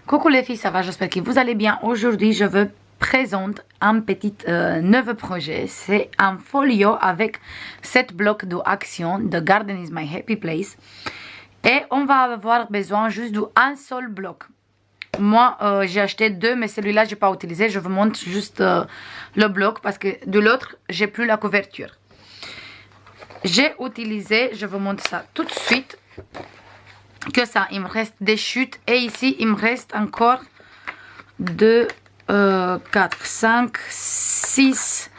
Coucou les filles, ça va? J'espère que vous allez bien. Aujourd'hui, je vous présente un petit nouveau projet. C'est un folio avec 7 blocs d'action de Garden is my happy place. Et on va avoir besoin juste d'un seul bloc. Moi, j'ai acheté 2, mais celui-là, je n'ai pas utilisé. Je vous montre juste le bloc parce que de l'autre, j'ai plus la couverture. J'ai utilisé, je vous montre ça tout de suite. Que ça, il me reste des chutes et ici il me reste encore 2, 4, 5, 6,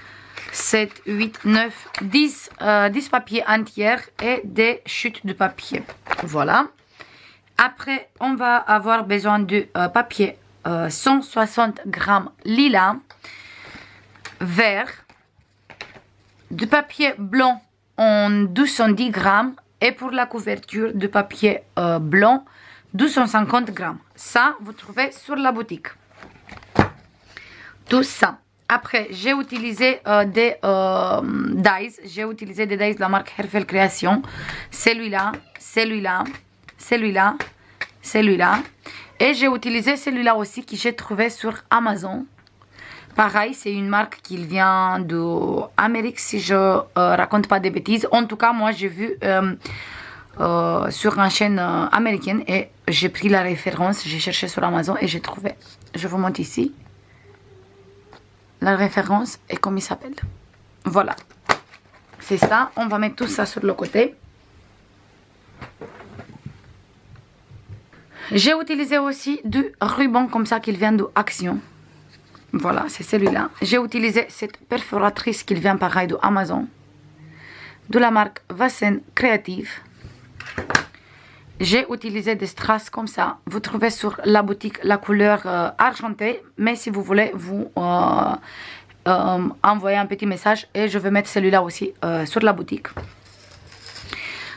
7, 8, 9, 10 papiers entiers et des chutes de papier. Voilà. Après, on va avoir besoin de papier 160 grammes lilas, vert, de papier blanc en 210 grammes. Et pour la couverture de papier blanc, 250 grammes. Ça, vous trouvez sur la boutique. Tout ça. Après, j'ai utilisé des dies. J'ai utilisé des dies de la marque Herfel Création. Celui-là, celui-là, celui-là, celui-là. Et j'ai utilisé celui-là aussi que j'ai trouvé sur Amazon. Pareil, c'est une marque qui vient d'Amérique, si je raconte pas des bêtises. En tout cas, moi, j'ai vu sur une chaîne américaine et j'ai pris la référence. J'ai cherché sur Amazon et j'ai trouvé. Je vous montre ici. La référence et comme il s'appelle. Voilà. C'est ça. On va mettre tout ça sur le côté. J'ai utilisé aussi du ruban comme ça qui vient d'Action. Voilà, c'est celui-là. J'ai utilisé cette perforatrice qui vient pareil de Amazon. De la marque Vassen Creative. J'ai utilisé des strass comme ça. Vous trouvez sur la boutique la couleur argentée. Mais si vous voulez, vous envoyez un petit message. Et je vais mettre celui-là aussi sur la boutique.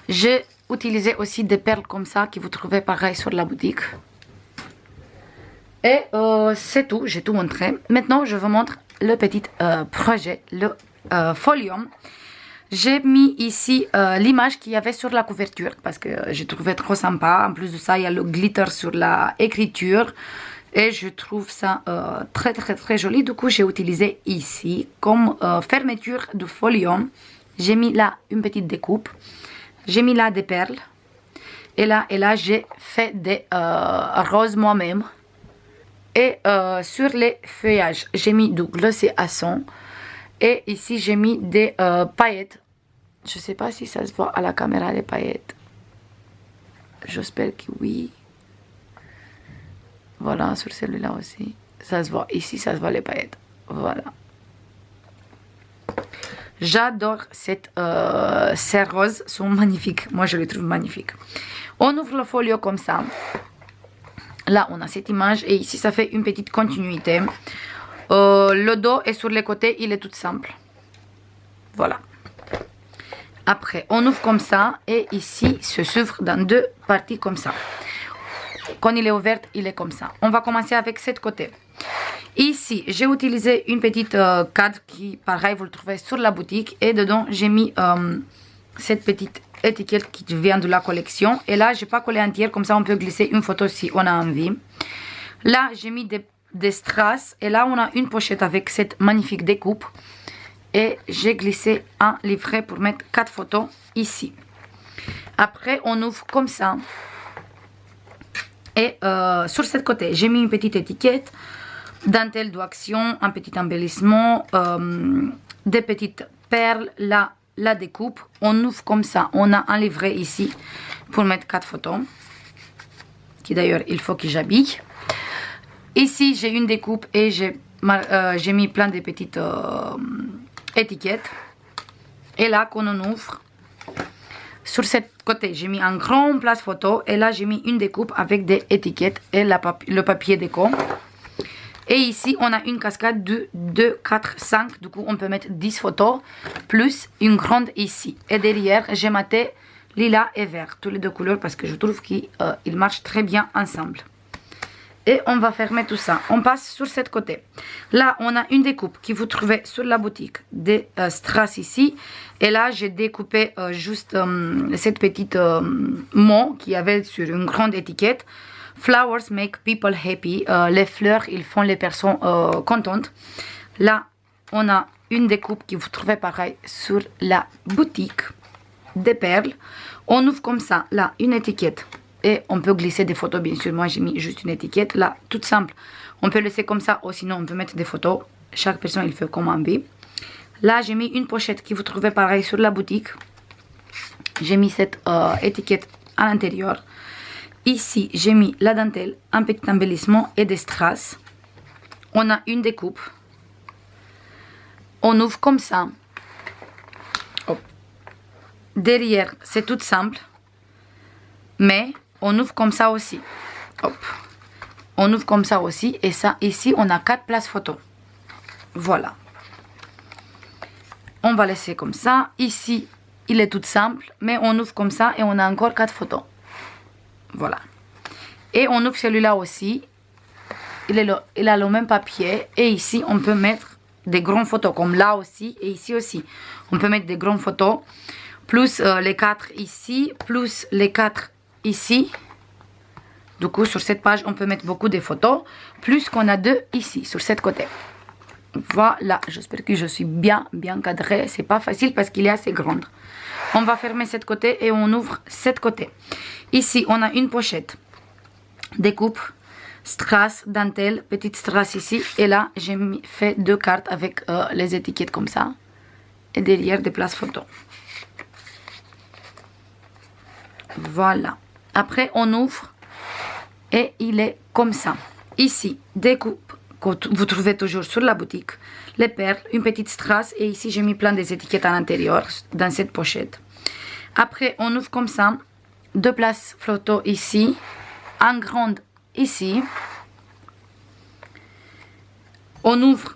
J'ai utilisé aussi des perles comme ça que vous trouvez pareil sur la boutique. Et c'est tout, j'ai tout montré. Maintenant, je vous montre le petit projet, le folium. J'ai mis ici l'image qu'il y avait sur la couverture parce que j'ai trouvé trop sympa. En plus de ça, il y a le glitter sur l'écriture. Et je trouve ça très joli. Du coup, j'ai utilisé ici comme fermeture de folium. J'ai mis là une petite découpe. J'ai mis là des perles. Et là, j'ai fait des roses moi-même. Et sur les feuillages, j'ai mis du glossy à son. Et ici, j'ai mis des paillettes. Je ne sais pas si ça se voit à la caméra, les paillettes. J'espère que oui. Voilà, sur celui-là aussi. Ça se voit. Ici, ça se voit les paillettes. Voilà. J'adore ces roses. Elles sont magnifiques. Moi, je les trouve magnifiques. On ouvre le folio comme ça. Là, on a cette image et ici, ça fait une petite continuité. Le dos est sur les côtés, il est tout simple. Voilà. Après, on ouvre comme ça et ici, se s'ouvre dans 2 parties comme ça. Quand il est ouvert, il est comme ça. On va commencer avec ce côté. Ici, j'ai utilisé une petite cadre qui, pareil, vous le trouvez sur la boutique. Et dedans, j'ai mis cette petite étiquette qui vient de la collection. Et là, j'ai pas collé entière, comme ça on peut glisser une photo si on a envie. Là, j'ai mis des strass. Et là, on a une pochette avec cette magnifique découpe. Et j'ai glissé un livret pour mettre 4 photos ici. Après, on ouvre comme ça. Et sur ce côté, j'ai mis une petite étiquette. Dentelle d'action, un petit embellissement. Des petites perles. Là, la découpe, on ouvre comme ça, on a un livret ici pour mettre 4 photos qui d'ailleurs il faut que j'habille. Ici j'ai une découpe et j'ai mis plein de petites étiquettes. Et là quand on ouvre sur ce côté j'ai mis un grand place photo et là j'ai mis une découpe avec des étiquettes et le papier déco. Et ici, on a une cascade de 2, 4, 5. Du coup, on peut mettre 10 photos. Plus une grande ici. Et derrière, j'ai maté lilas et vert. Tous les 2 couleurs parce que je trouve qu'ils marchent très bien ensemble. Et on va fermer tout ça. On passe sur ce côté. Là, on a une découpe que vous trouvez sur la boutique. Des strass ici. Et là, j'ai découpé juste cette petite mot qu'il y avait sur une grande étiquette. Flowers make people happy. Les fleurs, ils font les personnes contentes. Là, on a une découpe que vous trouvez pareil sur la boutique des perles. On ouvre comme ça, là, une étiquette. Et on peut glisser des photos, bien sûr. Moi, j'ai mis juste une étiquette. Là, toute simple. On peut laisser comme ça, ou sinon, on peut mettre des photos. Chaque personne, il fait comme envie. Là, j'ai mis une pochette que vous trouvez pareil sur la boutique. J'ai mis cette étiquette à l'intérieur. Ici, j'ai mis la dentelle, un petit embellissement et des strass. On a une découpe. On ouvre comme ça. Hop. Derrière, c'est tout simple. Mais on ouvre comme ça aussi. Hop. On ouvre comme ça aussi. Et ça, ici, on a 4 places photo. Voilà. On va laisser comme ça. Ici, il est tout simple. Mais on ouvre comme ça et on a encore 4 photos. Voilà. Et on ouvre celui-là aussi. Il a le même papier. Et ici, on peut mettre des grandes photos. Comme là aussi et ici aussi. On peut mettre des grandes photos. Plus les 4 ici. Plus les 4 ici. Du coup, sur cette page, on peut mettre beaucoup de photos. Plus qu'on a 2 ici, sur cette côté. Voilà. J'espère que je suis bien cadrée. C'est pas facile parce qu'il est assez grand. On va fermer cette côté et on ouvre cette côté. Ici, on a une pochette. Découpe, strass, dentelle, petite strass ici. Et là, j'ai fait 2 cartes avec les étiquettes comme ça. Et derrière, des places photos. Voilà. Après, on ouvre. Et il est comme ça. Ici, découpe que vous trouvez toujours sur la boutique. Les perles, une petite strass. Et ici, j'ai mis plein des étiquettes à l'intérieur, dans cette pochette. Après, on ouvre comme ça. 2 places photos ici. En grande ici. On ouvre,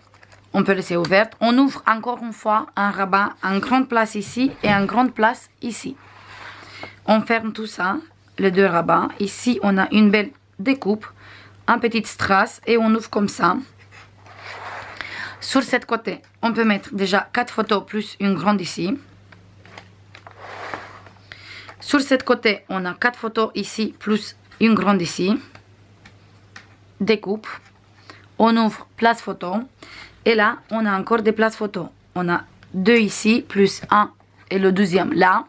on peut laisser ouverte. On ouvre encore une fois un rabat en grande place ici et en grande place ici. On ferme tout ça, les 2 rabats. Ici, on a une belle découpe, un petit strass et on ouvre comme ça. Sur cette côté, on peut mettre déjà 4 photos plus une grande ici. Sur cette côté, on a 4 photos ici plus une grande ici. Découpe. On ouvre place photo. Et là, on a encore des places photo. On a 2 ici plus 1 et le deuxième là.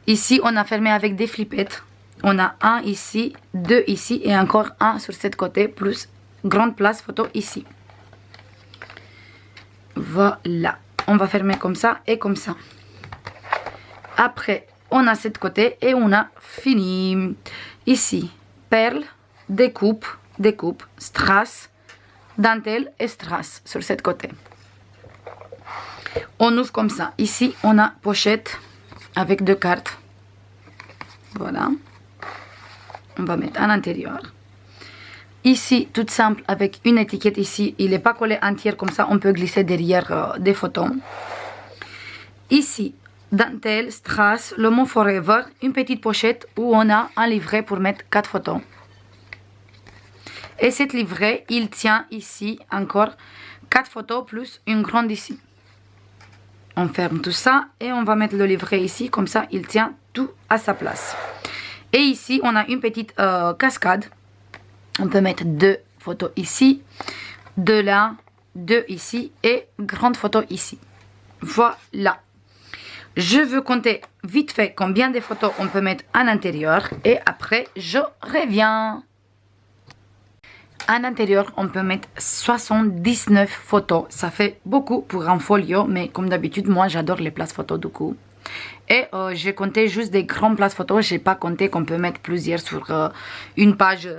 Ici, on a fermé avec des flippettes. On a 1 ici, 2 ici et encore 1 sur cette côté plus grande place photo ici. Voilà. On va fermer comme ça et comme ça. Après, on a cette côté et on a fini. Ici, perle, découpe, strass, dentelle et strass sur cette côté. On ouvre comme ça. Ici, on a pochette avec 2 cartes. Voilà. On va mettre à l'intérieur. Ici, tout simple, avec une étiquette ici. Il n'est pas collé entier comme ça. On peut glisser derrière des photos. Ici, dentelle, strass, le mot forever. Une petite pochette où on a un livret pour mettre 4 photos. Et cette livret, il tient ici encore 4 photos plus une grande ici. On ferme tout ça et on va mettre le livret ici. Comme ça, il tient tout à sa place. Et ici, on a une petite cascade. On peut mettre 2 photos ici, 2 là, 2 ici et grande photo ici. Voilà. Je veux compter vite fait combien de photos on peut mettre à l'intérieur. Et après, je reviens. À l'intérieur, on peut mettre 79 photos. Ça fait beaucoup pour un folio, mais comme d'habitude, moi, j'adore les places photos du coup. Et j'ai compté juste des grandes places photos. Je n'ai pas compté qu'on peut mettre plusieurs sur une page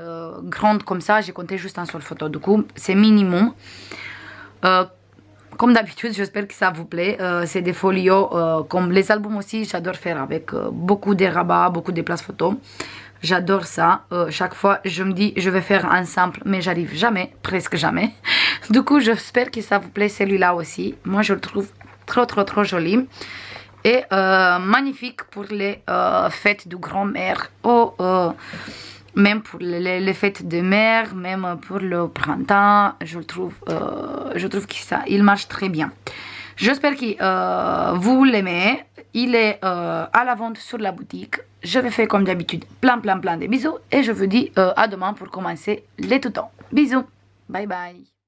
grande comme ça. J'ai compté juste un seul photo. Du coup, c'est minimum. Comme d'habitude, j'espère que ça vous plaît. C'est des folios comme les albums aussi. J'adore faire avec beaucoup de rabats, beaucoup de places photos. J'adore ça. Chaque fois, je me dis, je vais faire un simple, mais j'arrive jamais, presque jamais. Du coup, j'espère que ça vous plaît celui-là aussi. Moi, je le trouve trop joli. Et magnifique pour les fêtes de grand-mère. Même pour les fêtes de mère, même pour le printemps. Je trouve que ça, il marche très bien. J'espère que vous l'aimez. Il est à la vente sur la boutique. je vais faire comme d'habitude plein de bisous et je vous dis à demain pour commencer les tutons. Bisous, bye bye.